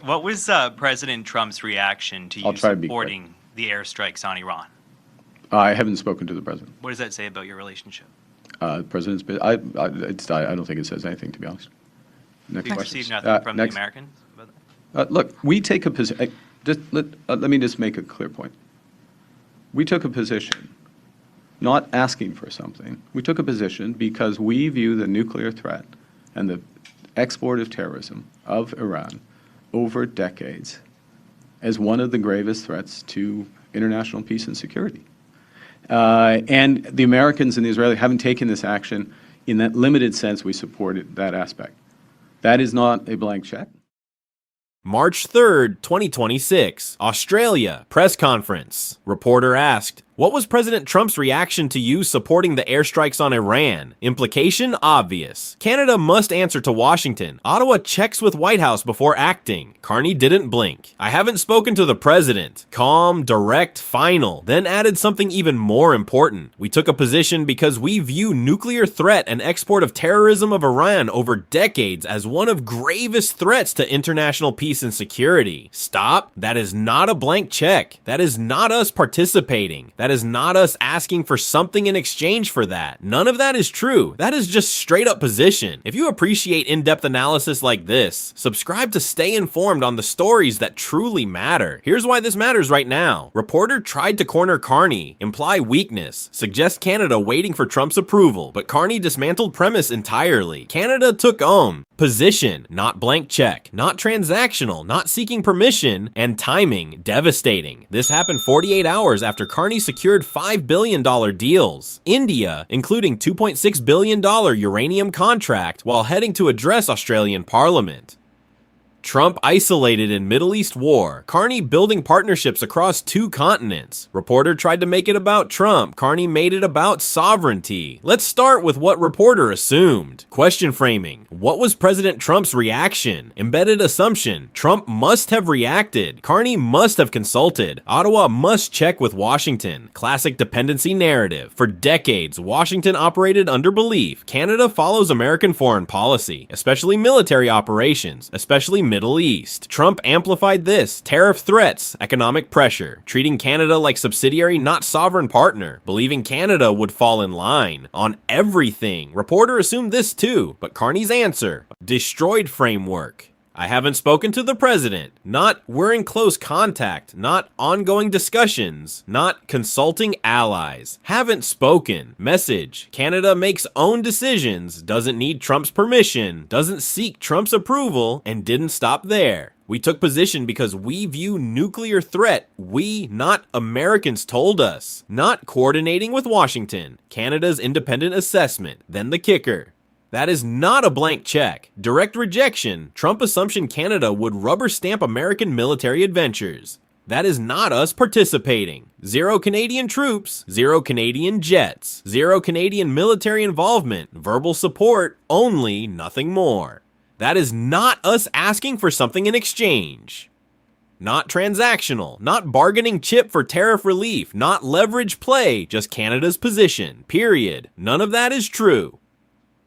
What was President Trump's reaction to I'll you try to be quick. supporting the airstrikes on Iran? I haven't spoken to the president. What does that say about your relationship? The president's been, I don't think it says anything, to be honest. Next Do you question. receive nothing from Next. the Americans about that? Look, we take a position. Let me just make a clear point. We took a position, not asking for something. We took a position because we view the nuclear threat and the export of terrorism of Iran over decades as one of the gravest threats to international peace and security. And the Americans and the Israelis haven't taken this action in that limited sense. We supported that aspect. That is not a blank check. March 3rd, 2026, Australia, press conference. Reporter asked, what was President Trump's reaction to you supporting the airstrikes on Iran? Implication obvious. Canada must answer to Washington. Ottawa checks with White House before acting. Carney didn't blink. I haven't spoken to the president. Calm, direct, final. Then added something even more important. We took a position because we view nuclear threat and export of terrorism of Iran over decades as one of gravest threats to international peace and security. Stop. That is not a blank check. That is not us participating. That is not us asking for something in exchange for that. None of that is true. That is just straight up position. If you appreciate in-depth analysis like this, subscribe to stay informed on the stories that truly matter. Here's why this matters right now. Reporter tried to corner Carney, imply weakness, suggest Canada waiting for Trump's approval, but Carney dismantled premise entirely. Canada took position, not blank check, not transactional, not seeking permission, and timing, devastating. This happened 48 hours after Carney secured $5 billion deals. India, including $2.6 billion uranium contract while heading to address Australian Parliament. Trump isolated in Middle East war. Carney building partnerships across 2 continents. Reporter tried to make it about Trump. Carney made it about sovereignty. Let's start with what reporter assumed. Question framing. What was President Trump's reaction? Embedded assumption. Trump must have reacted. Carney must have consulted. Ottawa must check with Washington. Classic dependency narrative. For decades, Washington operated under belief. Canada follows American foreign policy, especially military operations, especially Middle East. Trump amplified this. Tariff threats, economic pressure, treating Canada like subsidiary, not sovereign partner, believing Canada would fall in line on everything. Reporter assumed this too, but Carney's answer, destroyed framework. I haven't spoken to the president. Not we're in close contact. Not ongoing discussions. Not consulting allies. Haven't spoken. Message. Canada makes own decisions. Doesn't need Trump's permission. Doesn't seek Trump's approval. And didn't stop there. We took position because we view nuclear threat. We, not Americans, told us. Not coordinating with Washington. Canada's independent assessment. Then the kicker. That is not a blank check. Direct rejection. Trump assumption Canada would rubber stamp American military adventures. That is not us participating. 0 Canadian troops, 0 Canadian jets, 0 Canadian military involvement, verbal support only, nothing more. That is not us asking for something in exchange. Not transactional, not bargaining chip for tariff relief, not leverage play, just Canada's position, period. None of that is true.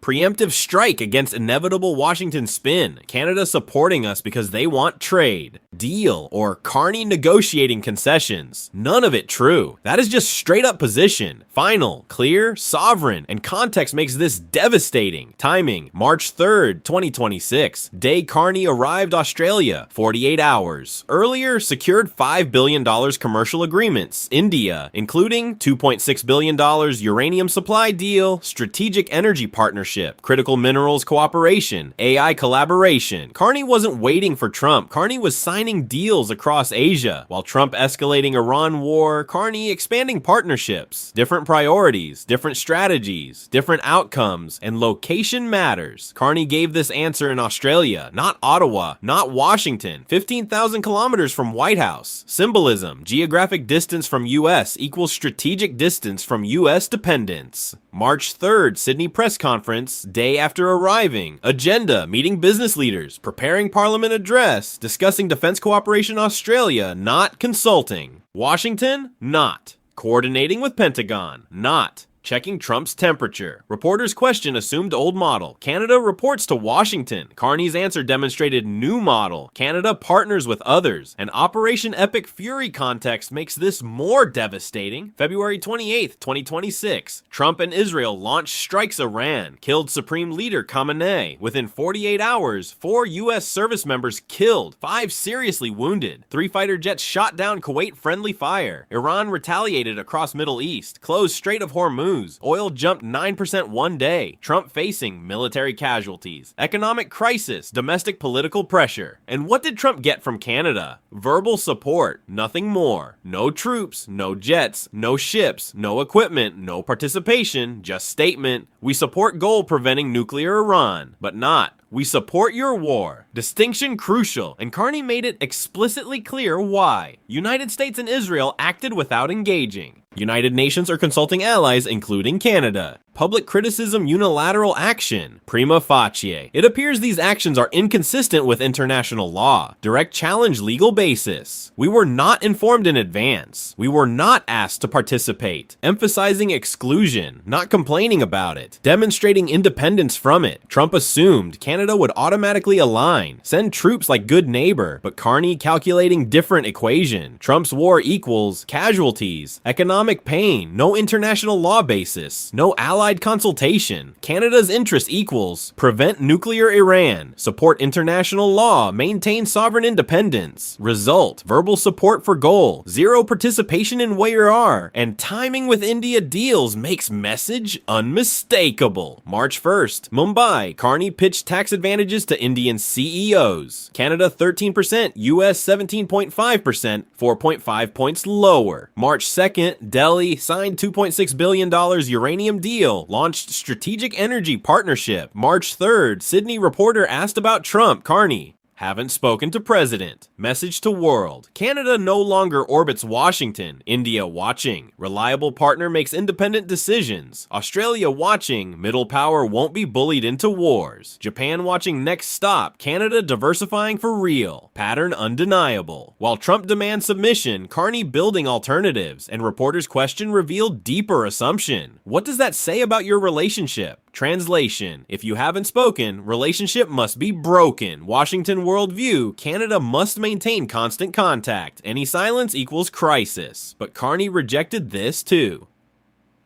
Preemptive strike against inevitable Washington spin. Canada supporting us because they want trade. Deal or Carney negotiating concessions. None of it true. That is just straight up position. Final, clear, sovereign, and context makes this devastating. Timing, March 3rd, 2026. Day Carney arrived Australia, 48 hours. Earlier, secured $5 billion commercial agreements. India, including $2.6 billion uranium supply deal, strategic energy partnership, critical minerals cooperation, AI collaboration. Carney wasn't waiting for Trump. Carney was signing deals across Asia. While Trump escalating Iran war, Carney expanding partnerships. Different priorities, different strategies, different outcomes, and location matters. Carney gave this answer in Australia, not Ottawa, not Washington. 15,000 kilometers from White House. Symbolism, geographic distance from U.S. equals strategic distance from U.S. dependence. March 3rd, Sydney press conference, day after arriving. Agenda, meeting business leaders, preparing parliament address, discussing defense cooperation Australia, not consulting. Washington, not. Coordinating with Pentagon, not. Checking Trump's temperature. Reporter's question assumed old model. Canada reports to Washington. Carney's answer demonstrated new model. Canada partners with others. An Operation Epic Fury context makes this more devastating. February 28th, 2026. Trump and Israel launched strikes Iran. Killed Supreme Leader Khamenei. Within 48 hours, 4 U.S. service members killed. 5 seriously wounded. 3 fighter jets shot down Kuwait friendly fire. Iran retaliated across Middle East. Closed Strait of Hormuz. Oil jumped 9% one day. Trump facing military casualties. Economic crisis. Domestic political pressure. And what did Trump get from Canada? Verbal support. Nothing more. No troops. No jets. No ships. No equipment. No participation. Just statement. We support goal preventing nuclear Iran. But not. We support your war. Distinction crucial, and Carney made it explicitly clear why. United States and Israel acted without engaging. United Nations or consulting allies, including Canada. Public criticism, unilateral action. Prima facie. It appears these actions are inconsistent with international law. Direct challenge legal basis. We were not informed in advance. We were not asked to participate. Emphasizing exclusion, not complaining about it. Demonstrating independence from it. Trump assumed Canada would automatically align, send troops like good neighbor, but Carney calculating different equation. Trump's war equals casualties, economic pain, no international law basis, no allied consultation. Canada's interest equals prevent nuclear Iran, support international law, maintain sovereign independence. Result, verbal support for goal, zero participation in WAR, and timing with India deals makes message unmistakable. March 1st, Mumbai, Carney pitched tax advantages to Indian CEOs. Canada 13%, US 17.5%, 4.5 points lower. March 2nd, Delhi signed $2.6 billion uranium deal, launched strategic energy partnership. March 3rd, Sydney reporter asked about Trump, Carney. Haven't spoken to president. Message to world. Canada no longer orbits Washington. India watching. Reliable partner makes independent decisions. Australia watching. Middle power won't be bullied into wars. Japan watching next stop. Canada diversifying for real. Pattern undeniable. While Trump demands submission, Carney building alternatives, and reporters' question revealed deeper assumption. What does that say about your relationship? Translation: if you haven't spoken, relationship must be broken. Washington worldview: Canada must maintain constant contact. Any silence equals crisis. But Carney rejected this too.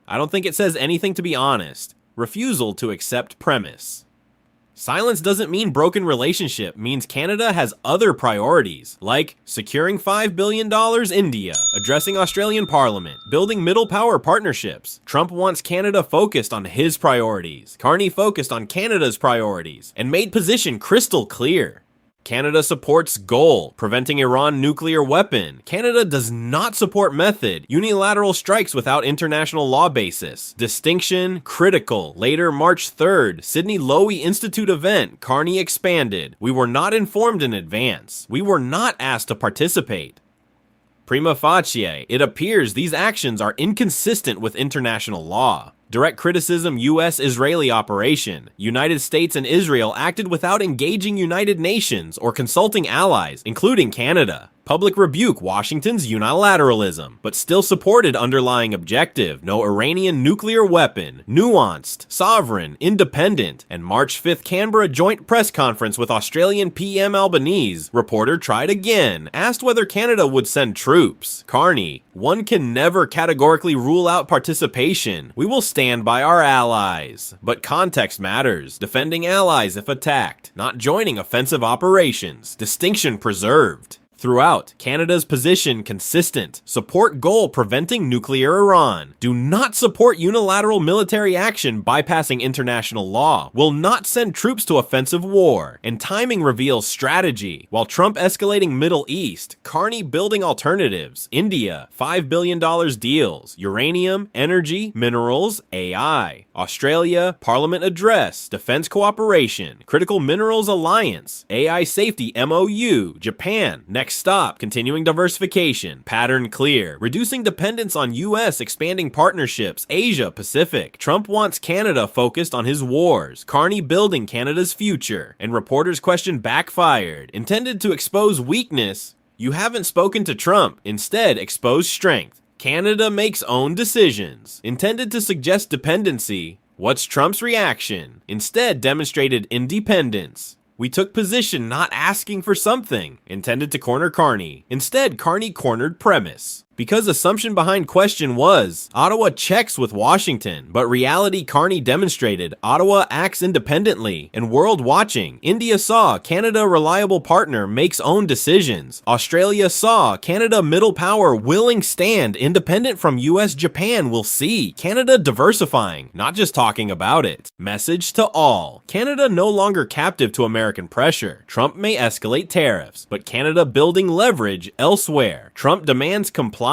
I don't think it says anything, to be honest. Refusal to accept premise. Silence doesn't mean broken relationship, means Canada has other priorities, like securing $5 billion India, addressing Australian Parliament, building middle power partnerships. Trump wants Canada focused on his priorities. Carney focused on Canada's priorities, and made position crystal clear. Canada supports goal, preventing Iran nuclear weapon. Canada does not support method, unilateral strikes without international law basis. Distinction, critical. Later, March 3rd, Sydney Lowy Institute event, Carney expanded. We were not informed in advance. We were not asked to participate. Prima facie, it appears these actions are inconsistent with international law. Direct criticism, U.S.-Israeli operation. United States and Israel acted without engaging United Nations or consulting allies, including Canada. Public rebuke Washington's unilateralism, but still supported underlying objective: no Iranian nuclear weapon, nuanced, sovereign, independent. And March 5th Canberra joint press conference with Australian PM Albanese. Reporter tried again, asked whether Canada would send troops. Carney: one can never categorically rule out participation. We will stand by our allies. But context matters. Defending allies if attacked, not joining offensive operations. Distinction preserved. Throughout, Canada's position consistent. Support goal preventing nuclear Iran. Do not support unilateral military action bypassing international law. Will not send troops to offensive war. And timing reveals strategy. While Trump escalating Middle East, Carney building alternatives. India, $5 billion deals. Uranium, energy, minerals, AI. Australia, Parliament address. Defense cooperation. Critical Minerals Alliance. AI safety MOU. Japan, next stop, continuing diversification. Pattern clear. Reducing dependence on U.S. expanding partnerships. Asia Pacific. Trump wants Canada focused on his wars. Carney building Canada's future. And reporters' question backfired. Intended to expose weakness. You haven't spoken to Trump. Instead, expose strength. Canada makes own decisions. Intended to suggest dependency, what's Trump's reaction? Instead demonstrated independence. We took position not asking for something. Intended to corner Carney. Instead, Carney cornered premise. Because assumption behind question was, Ottawa checks with Washington, but reality Carney demonstrated, Ottawa acts independently, and world watching. India saw, Canada reliable partner makes own decisions. Australia saw, Canada middle power willing stand independent from US Japan will see. Canada diversifying, not just talking about it. Message to all. Canada no longer captive to American pressure. Trump may escalate tariffs, but Canada building leverage elsewhere. Trump demands compliance.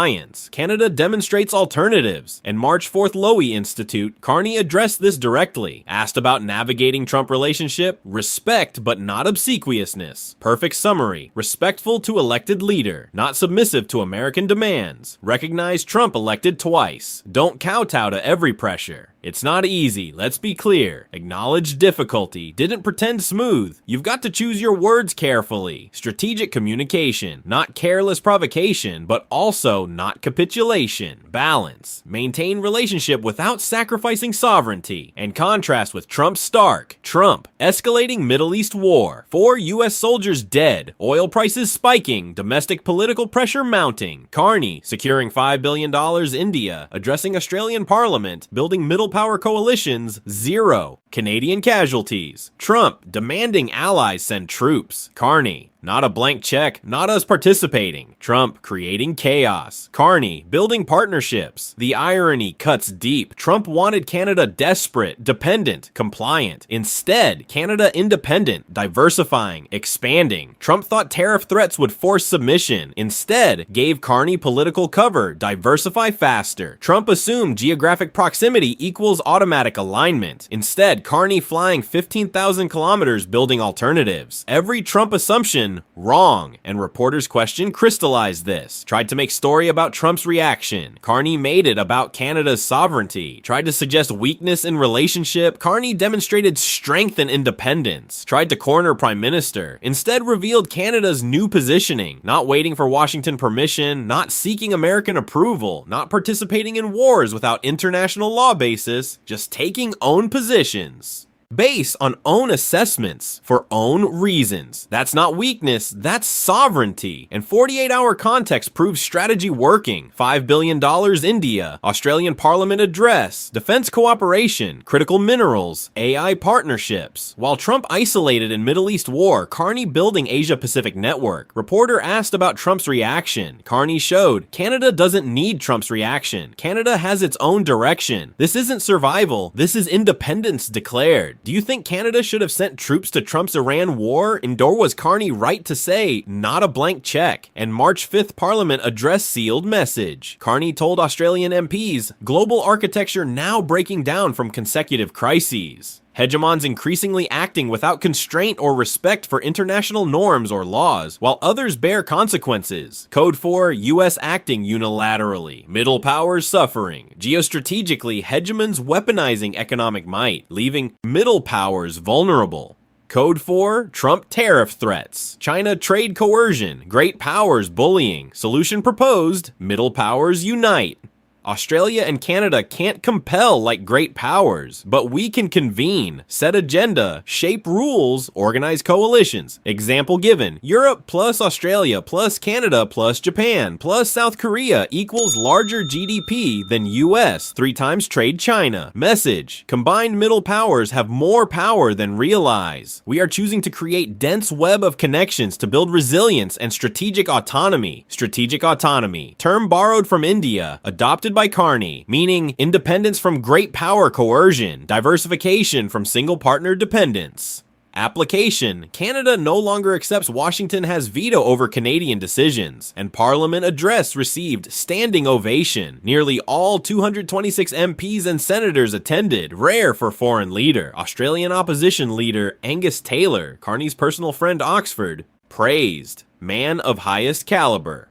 Canada demonstrates alternatives. And March 4th Lowy Institute, Carney addressed this directly. Asked about navigating Trump relationship, respect but not obsequiousness. Perfect summary, respectful to elected leader, not submissive to American demands. Recognize Trump elected twice. Don't kowtow to every pressure. It's not easy, let's be clear. Acknowledge difficulty, didn't pretend smooth. You've got to choose your words carefully. Strategic communication, not careless provocation, but also not capitulation. Balance, maintain relationship without sacrificing sovereignty. And contrast with Trump's stark. Trump, escalating Middle East war. 4 US soldiers dead. Oil prices spiking. Domestic political pressure mounting. Carney, securing $5 billion India. Addressing Australian Parliament. Building middle power coalitions, 0. Canadian casualties. Trump, demanding allies send troops. Carney, not a blank check, not us participating. Trump, creating chaos. Carney, building partnerships. The irony cuts deep. Trump wanted Canada desperate, dependent, compliant. Instead, Canada independent, diversifying, expanding. Trump thought tariff threats would force submission. Instead, gave Carney political cover, diversify faster. Trump assumed geographic proximity equals automatic alignment. Instead, Carney flying 15,000 kilometers building alternatives. Every Trump assumption, wrong. And reporters' question crystallized this. Tried to make story about Trump's reaction. Carney made it about Canada's sovereignty. Tried to suggest weakness in relationship. Carney demonstrated strength and independence. Tried to corner Prime Minister. Instead revealed Canada's new positioning. Not waiting for Washington permission. Not seeking American approval. Not participating in wars without international law basis. Just taking own positions. Base on own assessments for own reasons. That's not weakness, that's sovereignty. And 48-hour context proves strategy working. $5 billion India, Australian Parliament address, defense cooperation, critical minerals, AI partnerships. While Trump isolated in Middle East war, Carney building Asia-Pacific network. Reporter asked about Trump's reaction. Carney showed, Canada doesn't need Trump's reaction. Canada has its own direction. This isn't survival, this is independence declared. Do you think Canada should have sent troops to Trump's Iran war? And or was Carney right to say, not a blank check? And March 5th Parliament address sealed message. Carney told Australian MPs, global architecture now breaking down from consecutive crises. Hegemons increasingly acting without constraint or respect for international norms or laws, while others bear consequences. Code 4, US acting unilaterally. Middle powers suffering. Geostrategically, hegemons weaponizing economic might, leaving middle powers vulnerable. Code 4, Trump tariff threats. China trade coercion. Great powers bullying. Solution proposed, middle powers unite. Australia and Canada can't compel like great powers, but we can convene, set agenda, shape rules, organize coalitions. Example given, Europe plus Australia plus Canada plus Japan plus South Korea equals larger GDP than US, 3 times trade China. Message, combined middle powers have more power than realize. We are choosing to create dense web of connections to build resilience and strategic autonomy. Strategic autonomy, term borrowed from India, adopted by Carney, meaning independence from great power coercion, diversification from single partner dependence. Application, Canada no longer accepts Washington has veto over Canadian decisions, and Parliament address received standing ovation. Nearly all 226 MPs and senators attended, rare for foreign leader. Australian opposition leader Angus Taylor, Carney's personal friend Oxford, praised, man of highest caliber.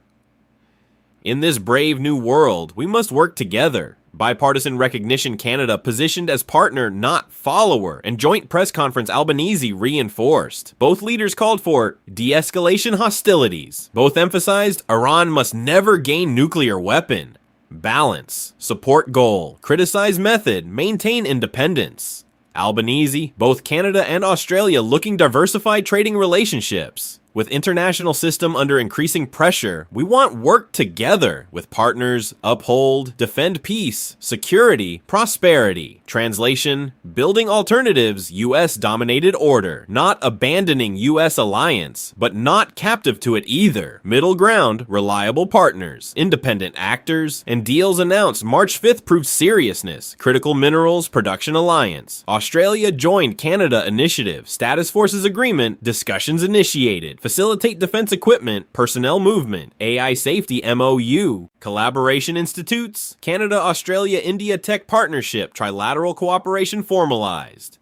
In this brave new world, we must work together. Bipartisan recognition Canada positioned as partner, not follower, and joint press conference Albanese reinforced. Both leaders called for de-escalation hostilities. Both emphasized Iran must never gain nuclear weapon. Balance. Support goal. Criticize method. Maintain independence. Albanese. Both Canada and Australia looking diversify trading relationships. With international system under increasing pressure, we want work together with partners, uphold, defend peace, security, prosperity. Translation, building alternatives, U.S.-dominated order. Not abandoning U.S. alliance, but not captive to it either. Middle ground, reliable partners, independent actors, and deals announced March 5th proved seriousness. Critical Minerals Production Alliance. Australia joined Canada Initiative. Status Forces Agreement. Discussions initiated. Facilitate defense equipment, personnel movement, AI safety MOU, collaboration institutes, Canada-Australia-India Tech Partnership, trilateral cooperation formalized.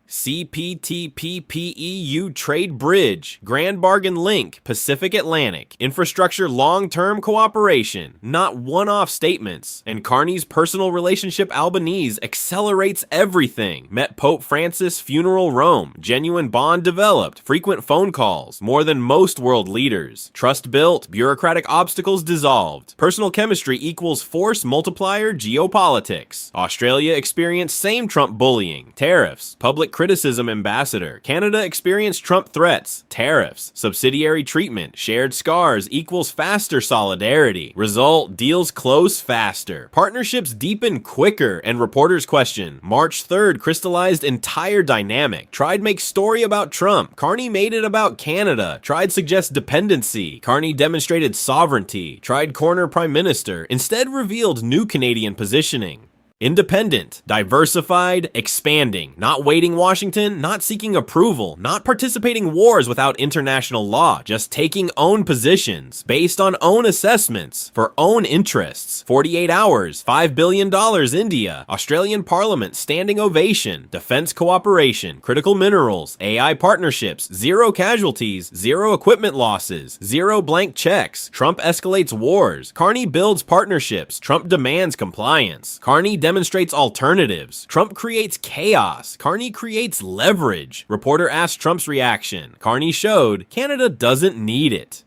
CPTPPEU Trade Bridge, Grand Bargain Link, Pacific Atlantic, Infrastructure Long-Term Cooperation, not one-off statements, and Carney's personal relationship Albanese accelerates everything. Met Pope Francis, funeral Rome, genuine bond developed, frequent phone calls, more than most world leaders, trust built, bureaucratic obstacles dissolved, personal chemistry equals force multiplier geopolitics. Australia experienced same Trump bullying, tariffs, public criticism ambassador. Canada experienced Trump threats, tariffs, subsidiary treatment, shared scars equals faster solidarity. Result, deals close faster. Partnerships deepen quicker, and reporters question. March 3rd crystallized entire dynamic. Tried make story about Trump. Carney made it about Canada. Tried suggest dependency. Carney demonstrated sovereignty. Tried corner prime minister. Instead revealed new Canadian positioning. Independent, diversified, expanding, not waiting Washington, not seeking approval, not participating wars without international law, just taking own positions, based on own assessments, for own interests. 48 hours, $5 billion India, Australian Parliament standing ovation, defense cooperation, critical minerals, AI partnerships, zero casualties, zero equipment losses, zero blank checks, Trump escalates wars, Carney builds partnerships, Trump demands compliance, Carney demonstrates alternatives. Trump creates chaos. Carney creates leverage. Reporter asked Trump's reaction. Carney showed Canada doesn't need it.